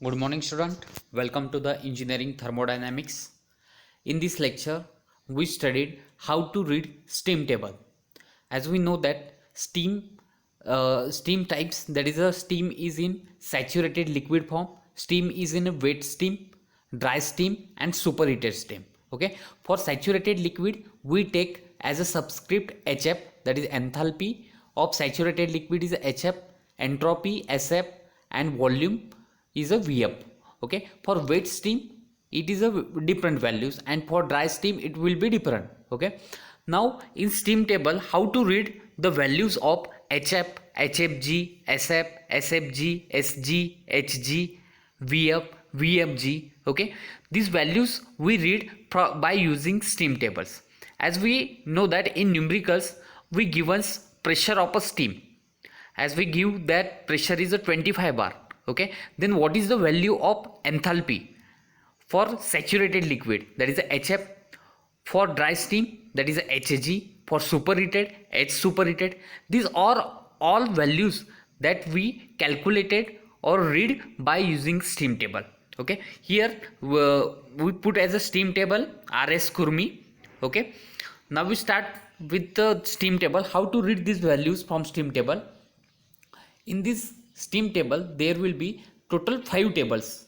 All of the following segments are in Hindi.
Good morning, student. Welcome to the engineering thermodynamics. In this lecture, we studied how to read steam table. As we know that steam types, that is, a steam is in saturated liquid form, steam is in a wet steam, dry steam, and superheated steam. Okay, for saturated liquid, we take as a subscript HF, that is enthalpy of saturated liquid is HF, entropy SF, and volume is a Vf. Okay, for wet steam it is a different values, and for dry steam it will be different. Okay, now in steam table, how to read the values of HF, HFG, SF, SFG, SG, HG, Vf, VFG. Okay, these values we read by using steam tables. As we know that in numericals we given pressure of a steam, as we give that pressure is a 25 bar. Okay, then what is the value of enthalpy for saturated liquid, that is a HF, for dry steam that is a HG, for superheated H superheated. These are all values that we calculated or read by using steam table. Okay, here we put as a steam table RS Kurmi. Okay, now we start with the steam table. How to read these values from steam table? In this steam table there will be total 5 tables.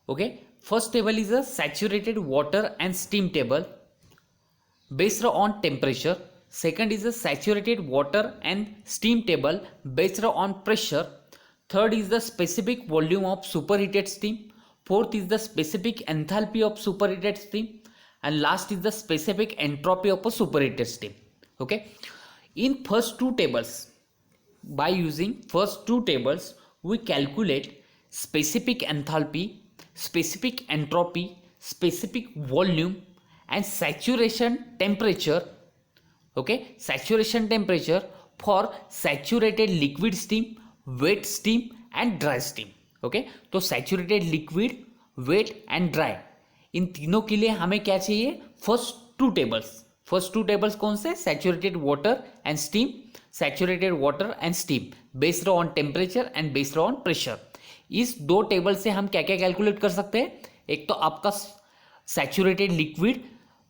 Okay, first table is a saturated water and steam table based on temperature. Second is a saturated water and steam table based on pressure. Third is the specific volume of superheated steam. Fourth is the specific enthalpy of superheated steam, and last is the specific entropy of a superheated steam. Okay, in first two tables, by using first two tables we calculate specific enthalpy, specific entropy, specific volume, and saturation temperature. Okay, saturation temperature for saturated liquid steam, wet steam, and dry steam. Okay, तो saturated liquid, wet and dry, इन तीनों के लिए हमें क्या चाहिए? फर्स्ट टू टेबल्स कौन से? Saturated water and steam, saturated water and steam based on temperature and based on pressure. इस दो टेबल से हम क्या क्या कैलकुलेट कर सकते हैं? एक तो आपका saturated liquid,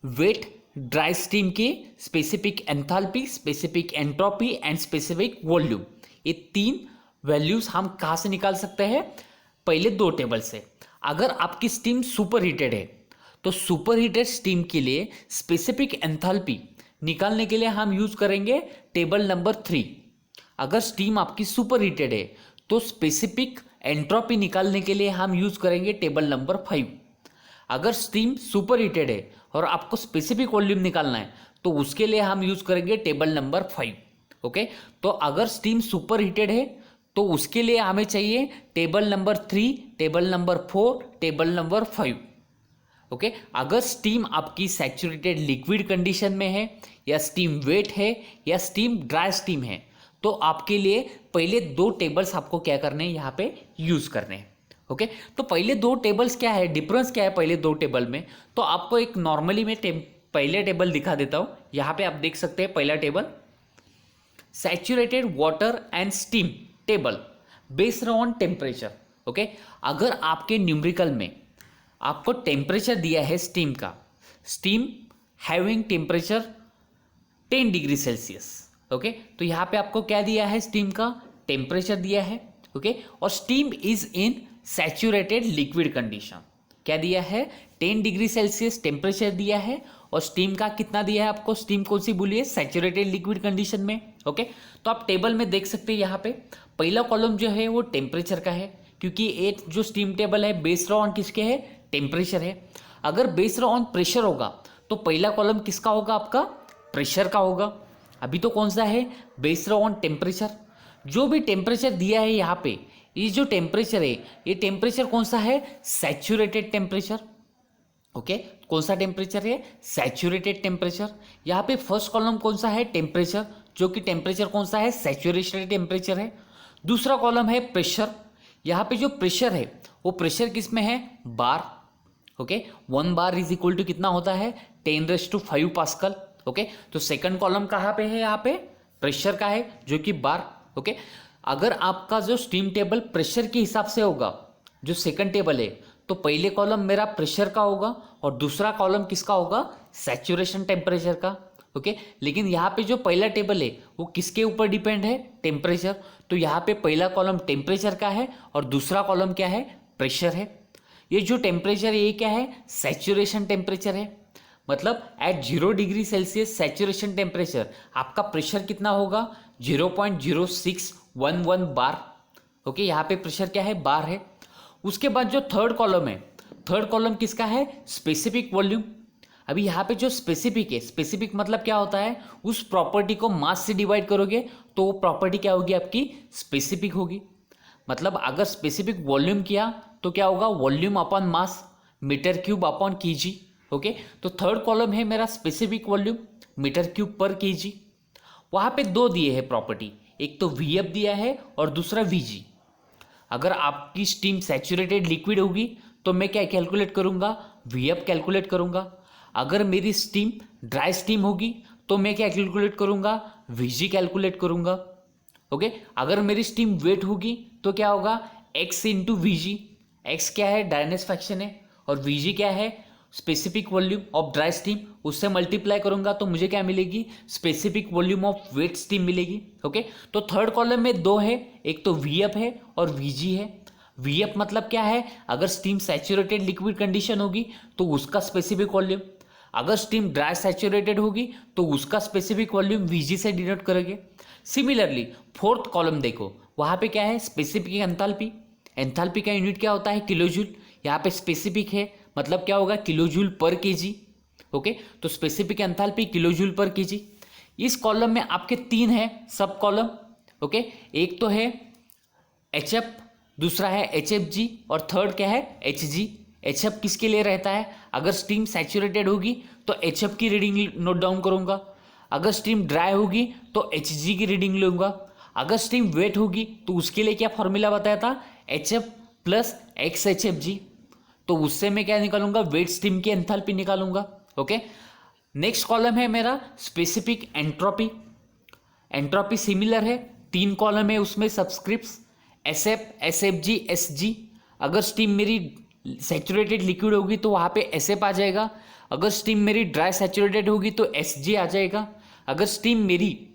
wet, dry steam के specific enthalpy, specific entropy and specific volume. ये तीन वैल्यूज हम कहाँ से निकाल सकते हैं? पहले दो टेबल से. अगर आपकी स्टीम सुपर हीटेड है तो सुपर हीटेड स्टीम के लिए स्पेसिफिक एंथैल्पी निकालने के लिए हम यूज करेंगे टेबल नंबर 3. अगर स्टीम आपकी सुपर हीटेड है तो स्पेसिफिक एंट्रोपी निकालने के लिए हम यूज करेंगे टेबल नंबर 5. अगर स्टीम सुपर हीटेड है और आपको स्पेसिफिक वॉल्यूम निकालना है तो उसके लिए हम यूज करेंगे टेबल नंबर 5. ओके, तो अगर स्टीम सुपर हीटेड है तो उसके लिए हमें चाहिए table number 3, table number 4, table number 5. Okay, अगर स्टीम आपकी सैचुरेटेड लिक्विड कंडीशन में है, या स्टीम वेट है, या स्टीम ड्राई स्टीम है, तो आपके लिए पहले दो टेबल्स आपको क्या करने हैं? यहाँ पे यूज करने हैं. ओके, तो पहले दो टेबल्स क्या है, डिफरेंस क्या है पहले दो टेबल में? तो आपको एक नॉर्मली मैं पहले टेबल दिखा देता हूँ. यहाँ पे आप देख सकते हैं पहला table, saturated water and steam table based on temperature. Okay, अगर आपके न्यूमेरिकल में आपको टेम्परेचर दिया है स्टीम का, steam having temperature 10 degree Celsius. Okay, तो यहाँ पे आपको क्या दिया है? स्टीम का टेम्परेचर दिया है. ओके, और steam is in saturated liquid condition. क्या दिया है? 10 डिग्री सेल्सियस टेम्परेचर दिया है, और स्टीम का कितना दिया है आपको? स्टीम कौन सी बोलिए? सैचुरेटेड लिक्विड कंडीशन में. ओके, तो आप टेबल में देख सकते हैं यहाँ पे पहला कॉलम जो है वो टेम्परेचर का है, क्योंकि एक जो स्टीम टेबल है बेस्ड ऑन किसके है? टेम्परेचर है. अगर बेस्ड ऑन प्रेशर होगा तो पहला कॉलम किसका होगा? आपका प्रेशर का होगा. अभी तो कौन सा है? Based on temperature. जो भी टेम्परेचर दिया है यहाँ पे, ये जो टेम्परेचर है, ये टेम्परेचर कौन सा है? Saturated temperature. ओके, कौन सा टेम्परेचर है? Saturated temperature. यहाँ पे फर्स्ट कॉलम कौन सा है? टेम्परेचर, जो कि टेम्परेचर कौन सा है? सैचुरेटेड टेम्परेचर है. दूसरा कॉलम है प्रेशर. यहाँ पे जो प्रेशर है वो प्रेशर किस में है? Bar. Okay, 1 bar is equal to कितना होता है? 10⁵ पास्कल. ओके, तो सेकंड कॉलम कहाँ पे है? यहाँ पे प्रेशर का है, जो कि बार. ओके, अगर आपका जो स्टीम टेबल प्रेशर के हिसाब से होगा जो सेकंड टेबल है, तो पहले कॉलम मेरा प्रेशर का होगा और दूसरा कॉलम किसका होगा, सैचुरेशन टेम्परेचर का। ओके, लेकिन यहाँ पे जो पहला टेबल है वो किसके ऊपर डिपेंड है, टेम्परेचर। तो यहाँ पे पहला कॉलम टेम्परेचर का है और दूसरा कॉलम क्या है, प्रेशर है। ये जो टेम्परेचर है ये क्या है, सैचुरेशन टेम्परेचर है। मतलब at 0 degree Celsius saturation temperature आपका प्रेशर कितना होगा, 0.0611 बार। ओके, यहाँ पे प्रेशर क्या है, बार है। उसके बाद जो थर्ड कॉलम है, थर्ड कॉलम किसका है, स्पेसिफिक वॉल्यूम। अभी यहाँ पे जो स्पेसिफिक है, स्पेसिफिक मतलब क्या होता है, उस प्रॉपर्टी को मास से डिवाइड करोगे तो वो प्रॉपर्टी क्या होगी आपकी, स्पेसिफिक होगी। मतलब अगर स्पेसिफिक वॉल्यूम किया तो क्या होगा, volume upon mass, metre cube upon KG. Okay, तो थर्ड कॉलम है मेरा स्पेसिफिक वॉल्यूम, मीटर क्यूब पर केजी। वहाँ पे दो दिए हैं प्रॉपर्टी, एक तो वीएफ दिया है और दूसरा वीजी। अगर आपकी स्टीम सैचुरेटेड लिक्विड होगी तो मैं क्या कैलकुलेट करूँगा, वीएफ कैलकुलेट करूँगा। अगर मेरी स्टीम ड्राई स्टीम होगी तो मैं क्या कैलकुलेट करूँगा, वीजी कैलकुलेट करूँगा। ओके, अगर मेरी स्टीम वेट होगी तो क्या होगा, एक्स इंटू वीजी। एक्स क्या है, ड्राइनेस फ्रैक्शन है, और वीजी क्या है, specific volume of dry steam. उससे मल्टीप्लाई करूंगा तो मुझे क्या मिलेगी, specific volume of wet steam मिलेगी। ओके, तो थर्ड कॉलम में दो है, एक तो वीएफ है और वीजी है। वीएफ मतलब क्या है, अगर स्टीम सैचुरेटेड लिक्विड कंडीशन होगी तो उसका स्पेसिफिक वॉल्यूम, अगर स्टीम ड्राई सैचुरेटेड होगी तो उसका स्पेसिफिक वॉल्यूम वीजी से डिनोट करेंगे। सिमिलरली फोर्थ कॉलम देखो, वहाँ पे क्या है, स्पेसिफिक एंथैल्पी। एंथैल्पी का यूनिट क्या होता है, किलोजूल। यहाँ पे स्पेसिफिक है मतलब क्या होगा, किलोजूल पर केजी। ओके, तो स्पेसिफिक एंथैल्पी किलोजूल पर केजी। इस कॉलम में आपके तीन है सब कॉलम। ओके, एक तो है एचएफ, दूसरा है एचएफजी और थर्ड क्या है, एचजी। एचएफ किसके लिए रहता है, अगर स्टीम सैचुरेटेड होगी तो एचएफ की रीडिंग नोट डाउन करूंगा, अगर स्टीम ड्राई होगी तो एचजी की रीडिंग लूंगा, अगर स्टीम वेट होगी तो उसके लिए क्या फॉर्मूला बताया था, एचएफ प्लस एक्स एचएफजी। तो उससे मैं क्या निकालूंगा, वेट स्टीम की एंथैल्पी निकालूंगा। ओके, नेक्स्ट कॉलम है मेरा स्पेसिफिक एंट्रोपी। एंट्रोपी सिमिलर है, तीन कॉलम है उसमें सब्सक्रिप्ट्स, एसएफ, एसएफजी, एसजी। अगर स्टीम मेरी सैचुरेटेड लिक्विड होगी तो वहाँ पे एसएफ आ जाएगा, अगर स्टीम मेरी ड्राई सैचुरेटेड होगी तो एसजी आ जाएगा, अगर स्टीम मेरी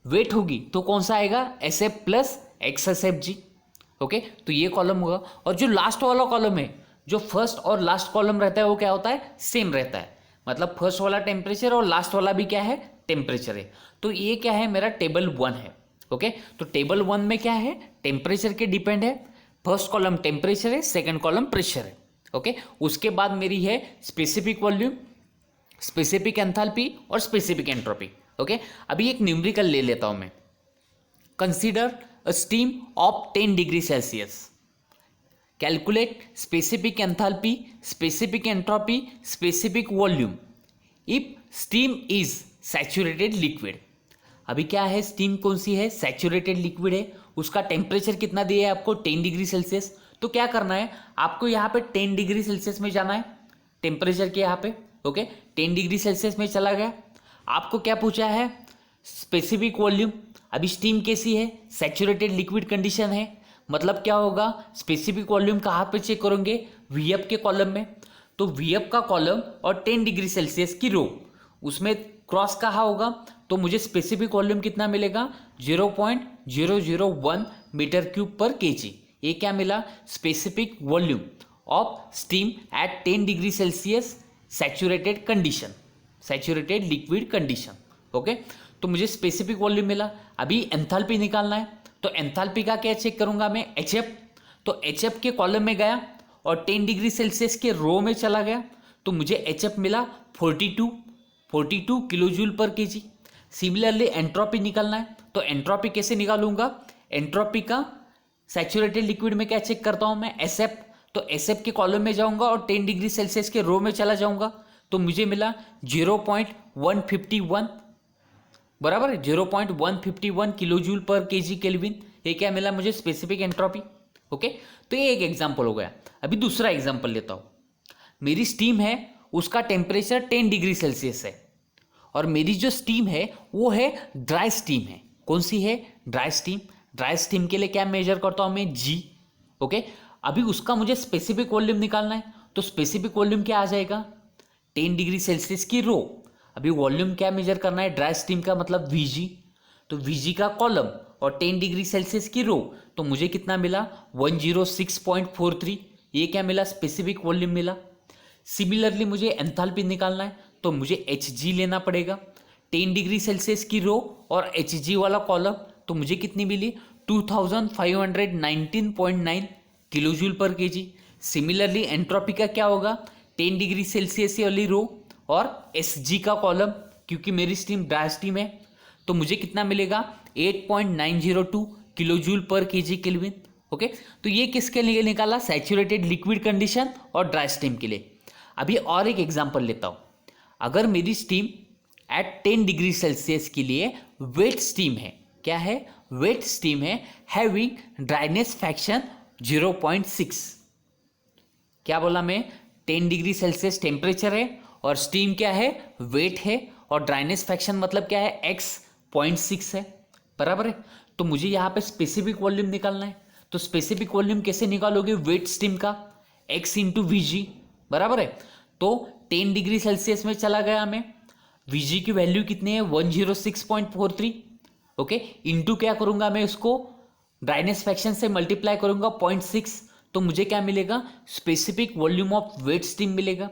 वेट होगी तो कौन सा आएगा, एसएफ प्लस एक्स एसएफजी। ओके, तो ये कॉलम होगा। और जो लास्ट वाला कॉलम है, जो फर्स्ट और लास्ट कॉलम रहता है वो क्या होता है, सेम रहता है। मतलब फर्स्ट वाला टेम्परेचर और लास्ट वाला भी क्या है, टेम्परेचर है। तो ये क्या है, मेरा टेबल 1 है। ओके, तो टेबल 1 में क्या है, टेम्परेचर के डिपेंड है। फर्स्ट कॉलम टेम्परेचर है, सेकंड कॉलम प्रेशर है। ओके, उसके बाद मेरी है स्पेसिफिक वॉल्यूम, स्पेसिफिक एंथैल्पी और स्पेसिफिक एंट्रोपी। ओके, अभी एक न्यूमेरिकल ले लेता हूं मैं। Consider a steam of 10 degree Celsius. Calculate specific enthalpy, specific entropy, specific volume if steam is saturated liquid। अभी क्या है, स्टीम कौन सी है, सैचुरेटेड लिक्विड है, उसका टेम्परेचर कितना दिया है आपको, 10 डिग्री सेल्सियस। तो क्या करना है आपको, यहाँ पे 10 डिग्री सेल्सियस में जाना है टेम्परेचर के यहाँ पे। ओके, 10 डिग्री सेल्सियस में चला गया। आपको क्या पूछा है, स्पेसिफिक वॉल्यूम। अभी स्टीम कैसी है, सैचुरेटेड लिक्विड कंडीशन है, मतलब क्या होगा, स्पेसिफिक वॉल्यूम कहाँ पे चेक करोगे, वीएफ के कॉलम में। तो वीएफ का कॉलम और 10 डिग्री सेल्सियस की रो, उसमें क्रॉस कहाँ होगा, तो मुझे स्पेसिफिक वॉल्यूम कितना मिलेगा, 0.001 मीटर क्यूब पर केजी। ये क्या मिला, specific volume of steam eight 10 degree Celsius saturated condition, saturated liquid condition. Okay, तो मुझे स्पेसिफिक वॉल्यूम मिला। अभी एंथैल्पी निकालना है, तो एंथैल्पी का क्या चेक करूंगा मैं, एचएफ। तो एचएफ के कॉलम में गया और 10 डिग्री सेल्सियस के रो में चला गया, तो मुझे एचएफ मिला 42 किलोजूल पर केजी। सिमिलरली एंट्रोपी निकालना है, तो एंट्रोपी कैसे निकालूंगा, एंट्रोपी का सैचुरेटेड लिक्विड में क्या चेक करता हूं मैं, एसएफ। तो एसएफ के कॉलम में जाऊंगा और 10 डिग्री सेल्सियस के रो में चला जाऊंगा, तो मुझे मिला 0.151 बराबर है, 0.151 किलोजूल पर केजी केल्विन। ये क्या मिला मुझे, स्पेसिफिक एंट्रोपी। ओके, तो ये एक एग्जांपल हो गया। अभी दूसरा एग्जांपल लेता हूं। मेरी स्टीम है, उसका टेम्परेचर 10 डिग्री सेल्सियस है और मेरी जो स्टीम है वो है ड्राई स्टीम है। कौन सी है, ड्राई स्टीम। ड्राई स्टीम के लिए क्या मेजर करता हूं मैं, जी। ओके, अभी उसका मुझे स्पेसिफिक वॉल्यूम निकालना है, तो स्पेसिफिक वॉल्यूम क्या आ जाएगा, 10 डिग्री सेल्सियस की रो। अभी वॉल्यूम क्या मेजर करना है, ड्राई स्टीम का मतलब Vg, तो Vg का कॉलम और 10 डिग्री सेल्सियस की रो, तो मुझे कितना मिला 106.43, ये क्या मिला, स्पेसिफिक वॉल्यूम मिला। सिमिलरली मुझे एंथैल्पी निकालना है, तो मुझे Hg लेना पड़ेगा, 10 डिग्री सेल्सियस की रो और Hg वाला कॉलम, तो मुझे कितनी मिली 2519.9 किलोजूल पर केजी। सिमिलरली एंट्रोपी का क्या होगा, 10 डिग्री सेल्सियस वाली रो और Sg का कॉलम, क्योंकि मेरी स्टीम ड्राई स्टीम है, तो मुझे कितना मिलेगा 8.902 किलोजूल पर केजी केल्विन। ओके, तो ये किसके लिए निकाला, सैचुरेटेड लिक्विड कंडीशन और ड्राई स्टीम के लिए। अभी और एक एग्जांपल लेता हूँ, अगर मेरी स्टीम एट 10 डिग्री सेल्सियस के लिए वेट स्टीम है, क्या है, वेट स्टीम है, हैविंग ड्राइनेस फैक्शन 0.6, क्या बोला मैं, 10 डिग्री सेल्सियस टेम्परेचर है और स्टीम क्या है, वेट है, और ड्राइनेस फैक्शन मतलब क्या है, x.6 है, बराबर है। तो मुझे यहाँ पे स्पेसिफिक वॉल्यूम निकालना है, तो स्पेसिफिक वॉल्यूम कैसे निकालोगे, वेट स्टीम का x इंटू Vg, बराबर है। तो 10 डिग्री सेल्सियस में चला गया मैं, Vg की वैल्यू कितनी है 106.43, ओके, इंटू क्या करूंगा मैं, उसको ड्राइनेस फैक्शन से मल्टीप्लाई करूंगा 0.6, तो मुझे क्या मिलेगा, specific volume of wet steam मिलेगा।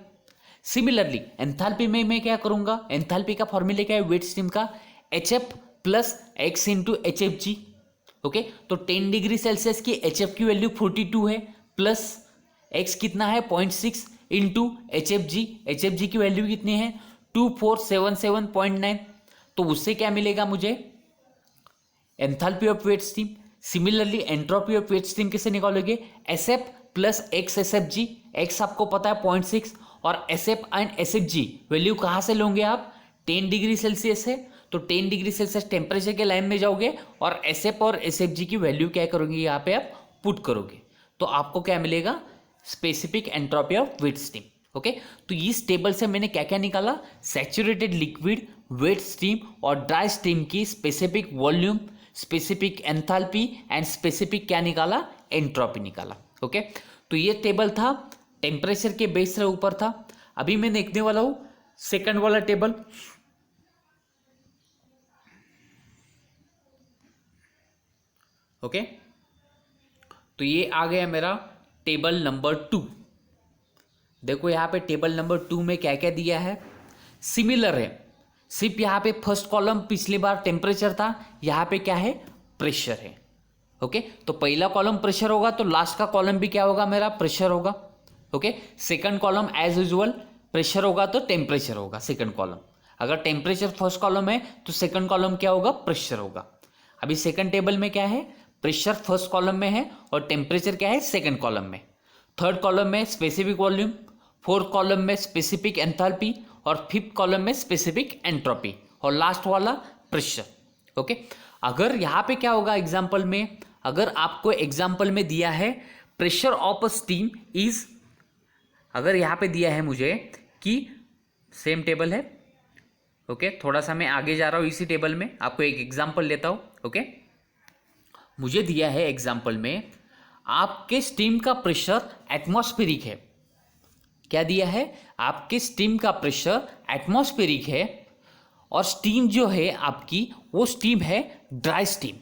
सिमिलरली एंथैल्पी में मैं क्या करूंगा, एंथैल्पी का फॉर्मूला क्या है वेट स्टीम का, HF plus x into HFG, okay. तो 10 डिग्री सेल्सियस की HF की वैल्यू 42 है, प्लस x कितना है 0.6 इंटू HFG की वैल्यू कितनी है 2477.9, तो उससे क्या मिलेगा मुझे, enthalpy of wet steam. Similarly entropy of wet steam कैसे निकालोगे, SF plus x SFG, x आपको पता है 0.6 और SF एंड SFG वैल्यू कहाँ से लोगे आप, 10 डिग्री सेल्सियस है, तो 10 डिग्री सेल्सियस टेम्परेचर के लाइन में जाओगे और SF और SFG की वैल्यू क्या करोगे, यहाँ पे आप पुट करोगे, तो आपको क्या मिलेगा, specific entropy of wet steam. Okay, तो इस टेबल से मैंने क्या क्या निकाला, सैचुरेटेड लिक्विड, वेट स्टीम और ड्राई स्टीम की specific volume, specific enthalpy and specific क्या निकाला, एंट्रोपी निकाला। ओके, तो ये टेबल था टेम्परेचर के बेस से ऊपर था। अभी मैं देखने वाला हूं सेकंड वाला टेबल। ओके, तो ये आ गया मेरा टेबल नंबर 2। देखो यहाँ पे टेबल नंबर 2 में क्या क्या दिया है, सिमिलर है, सिर्फ यहाँ पे फर्स्ट कॉलम पिछली बार टेम्परेचर था, यहाँ पे क्या है, प्रेशर है। ओके, तो पहला कॉलम प्रेशर होगा तो लास्ट का कॉलम भी क्या होगा, मेरा प्रेशर होगा। Okay, second column as usual pressure होगा तो टेम्परेचर होगा सेकंड कॉलम, अगर टेम्परेचर फर्स्ट कॉलम है तो सेकंड कॉलम क्या होगा, प्रेशर होगा। अभी सेकंड टेबल में क्या है, प्रेशर फर्स्ट कॉलम में है और टेम्परेचर क्या है सेकंड कॉलम में। थर्ड कॉलम में स्पेसिफिक वॉल्यूम, फोर्थ कॉलम में स्पेसिफिक एंथैल्पी और फिफ्थ कॉलम में स्पेसिफिक एंट्रोपी और लास्ट वाला प्रेशर। ओके, अगर यहाँ पे क्या होगा एग्जाम्पल में, अगर आपको एग्जाम्पल में दिया है pressure of a steam is, अगर यहाँ पे दिया है मुझे कि सेम टेबल है, ओके, थोड़ा सा मैं आगे जा रहा हूँ इसी टेबल में, आपको एक एग्जाम्पल लेता हूँ। ओके, मुझे दिया है एग्जाम्पल में आपके स्टीम का प्रेशर एटमॉस्फेरिक है, क्या दिया है, आपके स्टीम का प्रेशर एटमॉस्फेरिक है और स्टीम जो है आपकी वो स्टीम है ड्राई स्टीम।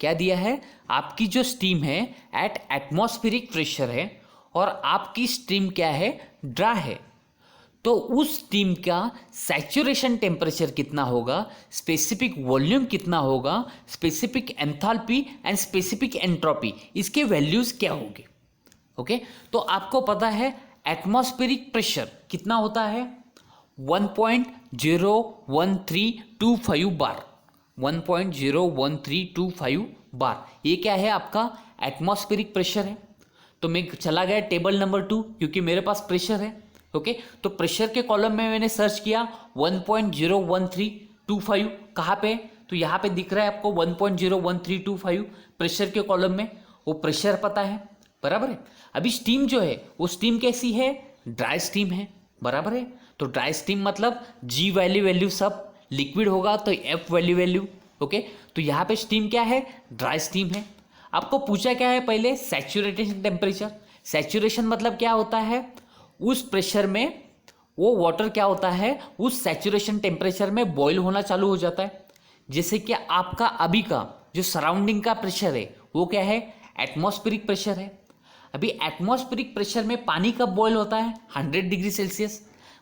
क्या दिया है, आपकी जो स्टीम है एट एटमॉस्फेरिक प्रेशर है और आपकी स्टीम क्या है, ड्राई है, तो उस स्टीम का सैचुरेशन टेम्परेचर कितना होगा, स्पेसिफिक वॉल्यूम कितना होगा, specific enthalpy and specific entropy, इसके वैल्यूज क्या होंगे। ओके, तो आपको पता है एटमॉस्फेरिक प्रेशर कितना होता है 1.01325 बार, 1.01325 बार, ये क्या है आपका एटमॉस्फेरिक प्रेशर है। तो मैं चला गया टेबल नंबर 2 क्योंकि मेरे पास प्रेशर है। ओके, तो प्रेशर के कॉलम में मैंने सर्च किया 1.01325, कहाँ पे, तो यहाँ पे दिख रहा है आपको 1.01325 प्रेशर के कॉलम में, वो प्रेशर पता है, बराबर है। अभी स्टीम जो है वो स्टीम कैसी है, ड्राई स्टीम है, बराबर है। तो ड्राई स्टीम मतलब जी वैल्यू सब, लिक्विड होगा तो एफ वैल्यू। ओके, तो यहाँ पे स्टीम क्या है, ड्राई स्टीम है। आपको पूछा क्या है पहले, सैचुरेशन टेम्परेचर। सैचुरेशन मतलब क्या होता है, उस प्रेशर में वो वाटर क्या होता है, उस सैचुरेशन टेम्परेचर में बॉईल होना चालू हो जाता है। जैसे कि आपका अभी का जो सराउंडिंग का प्रेशर है वो क्या है, एटमॉस्फेरिक प्रेशर है। अभी एटमॉस्फेरिक प्रेशर में पानी कब बॉईल होता है, 100 डिग्री सेल्सियस।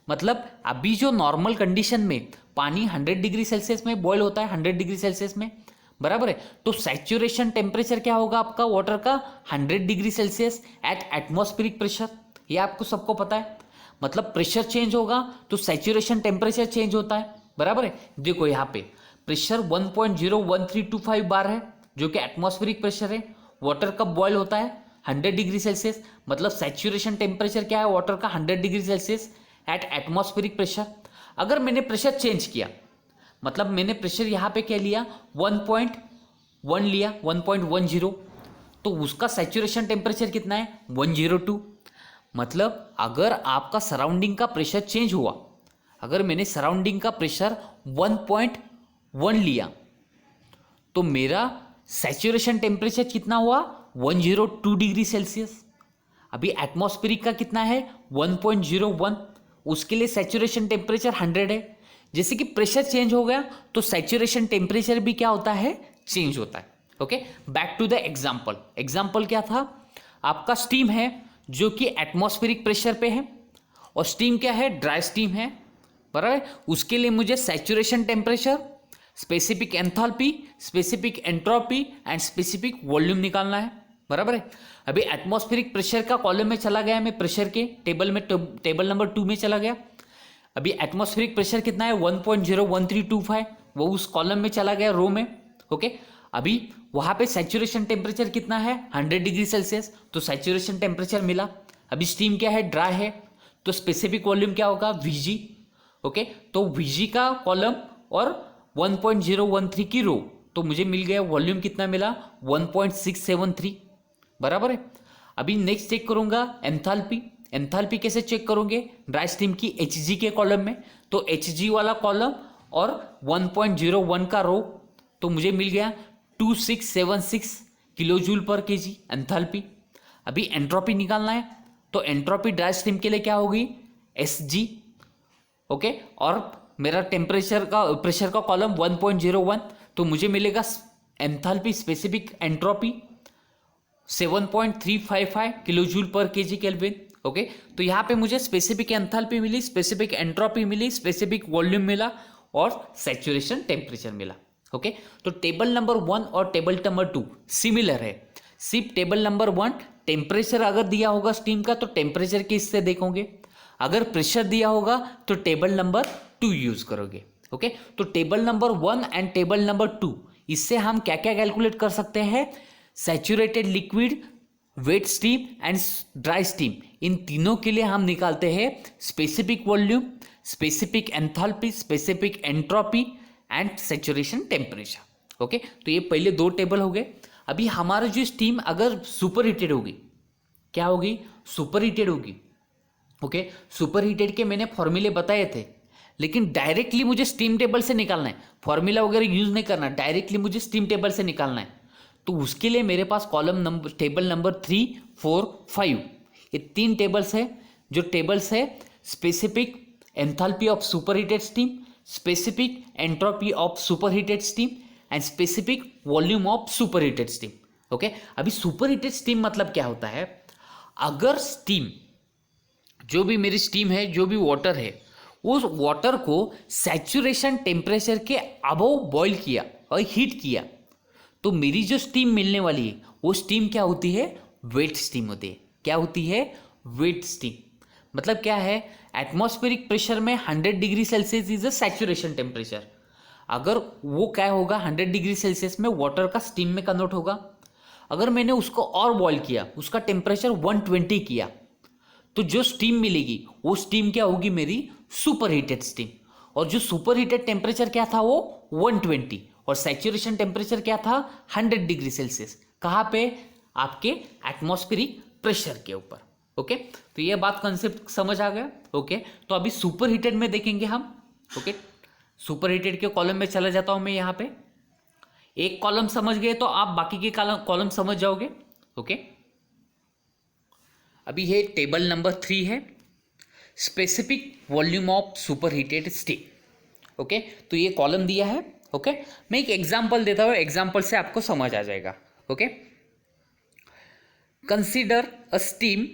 मतलब अभी जो नॉर्मल कंडीशन में पानी 100 डिग्री सेल्सियस में बॉईल होता है, 100 डिग्री सेल्सियस में, बराबर है। तो सैचुरेशन टेम्परेचर क्या होगा आपका वाटर का, 100 degree Celsius at atmospheric pressure. ये आपको सबको पता है। मतलब प्रेशर चेंज होगा तो सैचुरेशन टेम्परेचर चेंज होता है, बराबर है। देखो यहाँ पे प्रेशर 1.01325 बार है जो कि एटमॉस्फेरिक प्रेशर है। वाटर कब बॉयल होता है, 100 डिग्री सेल्सियस। मतलब सैचुरेशन टेम्परेचर क्या है वाटर का, 100 degree Celsius at atmospheric pressure. अगर मैंने प्रेशर चेंज किया, मतलब मैंने प्रेशर यहाँ पे क्या लिया, 1.1 लिया, 1.10, तो उसका सैचुरेशन टेम्परेचर कितना है, 102। मतलब अगर आपका सराउंडिंग का प्रेशर चेंज हुआ, अगर मैंने सराउंडिंग का प्रेशर 1.1 लिया तो मेरा सैचुरेशन टेम्परेचर कितना हुआ, 102 डिग्री सेल्सियस। अभी एटमॉस्फेरिक का कितना है, 1.01, उसके लिए सैचुरेशन टेम्परेचर 100 है। जैसे कि प्रेशर चेंज हो गया तो सैचुरेशन टेम्परेचर भी क्या होता है, चेंज होता है। Okay, back to the example. Example क्या था, आपका स्टीम है जो कि एटमॉस्फेरिक प्रेशर पे है, और स्टीम क्या है, ड्राई स्टीम है, बराबर। उसके लिए मुझे saturation temperature, specific enthalpy, specific entropy and specific volume निकालना है, बराबर है। अभी एटमॉस्फेरिक प्रेशर का कॉलम में चला गया, मैं प्रेशर के टेबल में, टेबल नंबर 2 में चला गया। अभी एटमॉस्फेरिक प्रेशर कितना है, 1.01325, वो उस कॉलम में चला गया, रो में। ओके, अभी वहां पे सैचुरेशन टेम्परेचर कितना है, 100 डिग्री सेल्सियस, तो सैचुरेशन टेम्परेचर मिला। अभी स्टीम क्या है, ड्राई है, तो स्पेसिफिक वॉल्यूम क्या होगा, वीजी। ओके, तो वीजी का कॉलम और 1.013 की रो, तो मुझे मिल गया वॉल्यूम कितना मिला, 1.673, बराबर है। अभी नेक्स्ट चेक करूंगा एंथैल्पी। एंथैल्पी कैसे चेक करोगे, ड्राई स्टीम की एचजी के कॉलम में, तो एचजी वाला कॉलम और 1.01 का रो, तो मुझे मिल गया 2676 किलोजूल पर केजी एंथैल्पी। अभी एंट्रोपी निकालना है, तो एंट्रोपी ड्राई स्टीम के लिए क्या होगी, एसजी। ओके, और मेरा टेम्परेचर का प्रेशर का कॉलम 1.01, तो मुझे मिलेगा एंथैल्पी स्पेसिफिक एंट्रोपी 7.355 किलोजूल पर केजी केल्विन। ओके, तो यहाँ पे मुझे स्पेसिफिक एंथैल्पी मिली, स्पेसिफिक एंट्रोपी मिली, स्पेसिफिक वॉल्यूम मिला और सैचुरेशन टेम्परेचर मिला। ओके, तो टेबल नंबर 1 और टेबल नंबर 2 सिमिलर है। सिर्फ टेबल नंबर 1 टेम्परेचर अगर दिया होगा स्टीम का तो टेम्परेचर के इससे देखोगे, अगर प्रेशर दिया होगा तो टेबल नंबर 2 यूज करोगे। ओके, तो table number 1 and table number 2, इससे हम क्या क्या कैलकुलेट कर सकते हैं, saturated liquid, wet steam and dry steam, इन तीनों के लिए हम निकालते हैं specific volume, specific enthalpy, specific entropy and saturation temperature. Okay, तो ये पहले 2 टेबल हो गए। अभी हमारा जो स्टीम अगर सुपर हीटेड होगी, क्या होगी, सुपर हीटेड होगी। ओके, सुपर हीटेड के मैंने फॉर्मूले बताए थे, लेकिन डायरेक्टली मुझे स्टीम टेबल से निकालना है, फॉर्मूला वगैरह यूज नहीं करना, डायरेक्टली मुझे स्टीम टेबल से निकालना है। तो उसके लिए मेरे पास कॉलम नंबर, टेबल नंबर 3, 4, 5, ये 3 टेबल्स है। जो टेबल्स है, specific enthalpy of super heated steam, specific entropy of super heated steam and specific volume of super heated steam. Okay, अभी सुपर हीटेड स्टीम मतलब क्या होता है, अगर स्टीम, जो भी मेरी स्टीम है, जो भी वाटर है, उस वाटर को सैचुरेशन टेम्परेचर के अबव बॉईल किया और हीट किया, तो मेरी जो स्टीम मिलने वाली है वो स्टीम क्या होती है, वेट स्टीम होती है। क्या होती है, वेट स्टीम। मतलब क्या है, एटमॉस्फेरिक प्रेशर में 100 degree Celsius is a saturation temperature. अगर वो क्या होगा, 100 डिग्री सेल्सियस में वाटर का स्टीम में कन्वर्ट होगा। अगर मैंने उसको और बॉईल किया, उसका टेम्परेचर 120 किया, तो जो स्टीम मिलेगी वो स्टीम क्या होगी, मेरी सुपर हीटेड स्टीम। और जो सुपर हीटेड टेम्परेचर क्या था, वो 120, और सैचुरेशन टेम्परेचर क्या था, 100 डिग्री सेल्सियस। कहाँ पे, आपके एटमॉस्फेरिक प्रेशर के ऊपर। ओके, तो ये बात कंसेप्ट समझ आ गया। ओके, तो अभी सुपर हीटेड में देखेंगे हम। ओके, सुपर हीटेड के कॉलम में चला जाता हूं मैं यहाँ पे। एक कॉलम समझ गए तो आप बाकी के कॉलम समझ जाओगे। ओके, अभी ये टेबल नंबर 3 है, specific volume of superheated steam. Okay, तो ये कॉलम दिया है। ओके, मैं एक एग्जांपल देता हूँ, एग्जांपल से आपको समझ आ जाएगा। Okay, consider a steam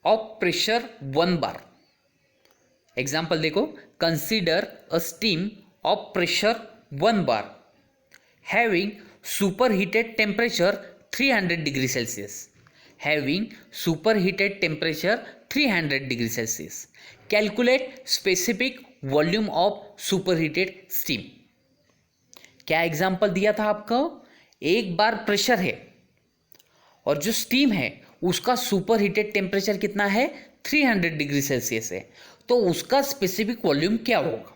of pressure 1 bar। Example देखो, consider a steam of pressure 1 bar having superheated temperature 300 degree Celsius, having superheated temperature 300 degree Celsius. Calculate specific volume of superheated steam. क्या एग्जाम्पल दिया था आपको? 1 बार प्रेशर है और जो स्टीम है उसका सुपरहीटेड टेम्परेचर कितना है? 300 डिग्री सेल्सियस है, तो उसका स्पेसिफिक वॉल्यूम क्या होगा?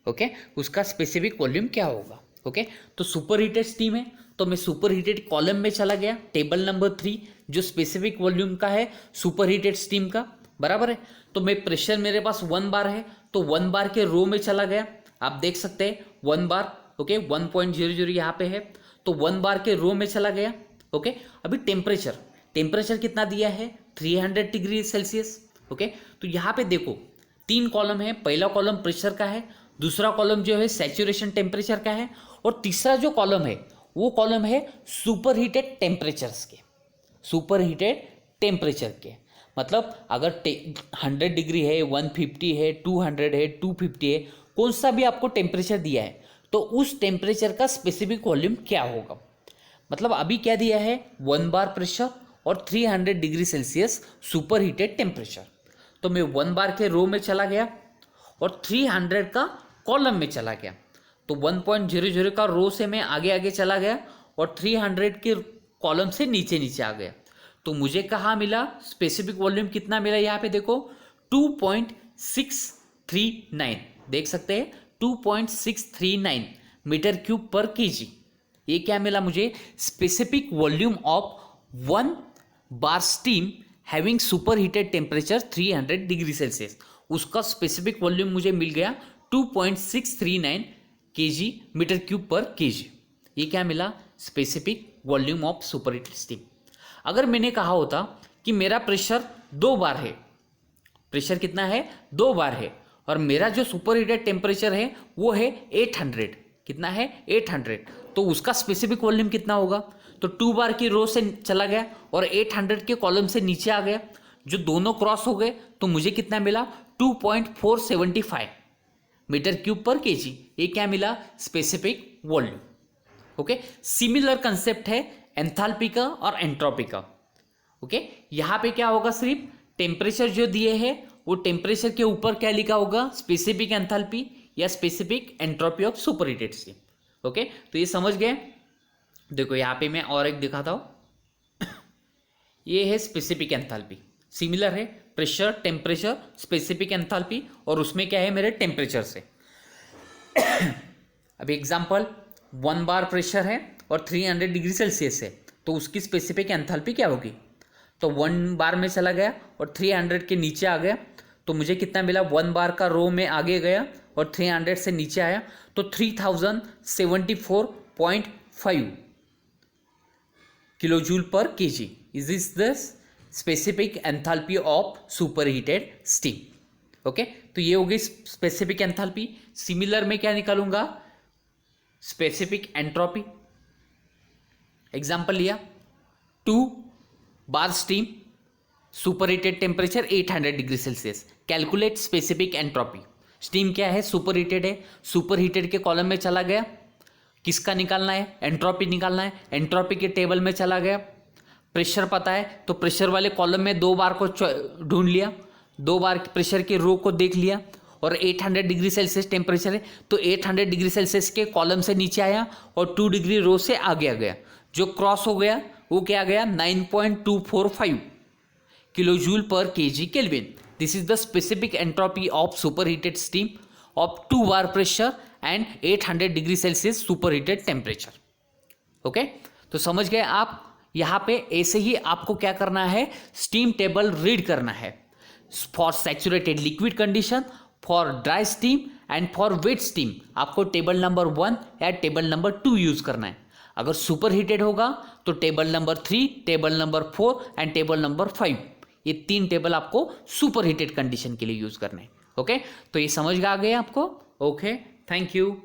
ओके, उसका स्पेसिफिक वॉल्यूम क्या होगा? ओके, तो सुपरहीटेड स्टीम है तो मैं सुपरहीटेड कॉलम में चला गया, टेबल नंबर 3 जो स्पेसिफिक वॉल्यूम का है सुपरहीटेड स्टीम का, बराबर है। तो मैं प्रेशर मेरे पास 1 बार है तो 1 बार के रो में चला गया, आप देख सकते हैं 1 बार। ओके, 1.00 यहाँ पे है तो 1 बार के रो में चला गया। ओके, अभी टेम्परेचर कितना दिया है? 300 डिग्री सेल्सियस। ओके, तो यहाँ पे देखो 3 कॉलम है, पहला कॉलम प्रेशर का है, दूसरा कॉलम जो है सैचुरेशन टेम्परेचर का है, और तीसरा जो कॉलम है वो कॉलम है सुपरहीटेड टेम्परेचर्स के, सुपरहीटेड टेम्परेचर के। मतलब अगर 100 डिग्री है, 150 है, 200 है, 250 है, कौन सा भी आपको टेम्परेचर दिया है तो उस टेम्परेचर का स्पेसिफिक वॉल्यूम क्या होगा। मतलब अभी क्या दिया है? 1 बार प्रेशर और 300 डिग्री सेल्सियस सुपरहीटेड टेम्परेचर। तो मैं 1 बार के रो में चला गया और 300 का कॉलम में चला गया, तो 1.00 का रो से मैं आगे आगे चला गया और 300 के कॉलम से नीचे नीचे आ गया। तो मुझे कहाँ मिला? स्पेसिफिक वॉल्यूम कितना मिला? यहाँ पे देखो 2.639, देख सकते हैं 2.639 मीटर क्यूब पर केजी। ये क्या मिला मुझे? Specific volume of 1 bar steam having superheated temperature 300 degree Celsius, उसका स्पेसिफिक वॉल्यूम मुझे मिल गया 2.639 केजी मीटर क्यूब पर केजी। ये क्या मिला? Specific volume of superheated steam. अगर मैंने कहा होता कि मेरा प्रेशर 2 बार है, प्रेशर कितना है? 2 बार है, और मेरा जो सुपरहीटेड टेम्परेचर है वो है 800, कितना है? 800, तो उसका स्पेसिफिक वॉल्यूम कितना होगा? तो 2 बार की रो से चला गया और 800 के कॉलम से नीचे आ गया, जो दोनों क्रॉस हो गए तो मुझे कितना मिला? 2.475 मीटर क्यूब पर केजी। ये क्या मिला? Specific volume. Okay, similar concept है एंथैल्पी का और एंट्रोपी का। ओके, यहाँ पे क्या होगा? सिर्फ टेम्परेचर जो दिए हैं वो टेम्परेचर के ऊपर क्या लिखा होगा? स्पेसिफिक एंथैल्पी या specific entropy of superheated steam. Okay, तो ये समझ गए। देखो यहाँ पे मैं और एक दिखाता हूँ ये है स्पेसिफिक एंथैल्पी, सिमिलर है प्रेशर, टेम्परेचर, स्पेसिफिक एंथैल्पी, और उसमें क्या है? मेरे टेम्परेचर से। अभी एग्जांपल, 1 बार प्रेशर है और 300 डिग्री सेल्सियस है, तो उसकी स्पेसिफिक एंथैल्पी क्या होगी? तो 1 बार में चला गया और 300 के नीचे आ गया, तो मुझे कितना मिला? 1 बार का रो में आगे गया और 300 से नीचे आया तो 3074.5 किलोजूल पर KG. Is this the specific enthalpy of superheated steam. Okay, तो ये हो गई स्पेसिफिक एंथैल्पी। सिमिलर में क्या निकालूंगा? Specific entropy. एग्जांपल लिया, 2 bar steam, superheated temperature 800 degree Celsius, calculate specific entropy. Steam क्या है? सुपरहीटेड है, सुपरहीटेड के कॉलम में चला गया, किसका निकालना है? एंट्रोपी निकालना है, एंट्रोपी के टेबल में चला गया। प्रेशर पता है तो प्रेशर वाले कॉलम में 2 बार को ढूंढ लिया, 2 बार प्रेशर के रो को देख लिया, और 800 डिग्री सेल्सियस टेम्परेचर है तो 800 डिग्री सेल्सियस के कॉलम से नीचे आया और 2 डिग्री रो से आगे आ गया, जो क्रॉस हो गया वो क्या आ गया? 9.245 किलोजूल पर KG kelvin. This is the specific entropy of superheated steam of 2 bar pressure and 800 degree Celsius superheated temperature. Okay, तो समझ गए आप। यहाँ पे ऐसे ही आपको क्या करना है? स्टीम टेबल रीड करना है for saturated liquid condition, for dry steam and for wait steam आपको टेबल नंबर 1 या टेबल नंबर 2 यूज करना है। अगर सुपर हीटेड होगा तो table number 3, table number 4 and table number 5, ये 3 टेबल आपको सुपर हीटेड कंडीशन के लिए यूज करने हैं। ओके, तो ये समझ आ गया आपको? Okay, thank you.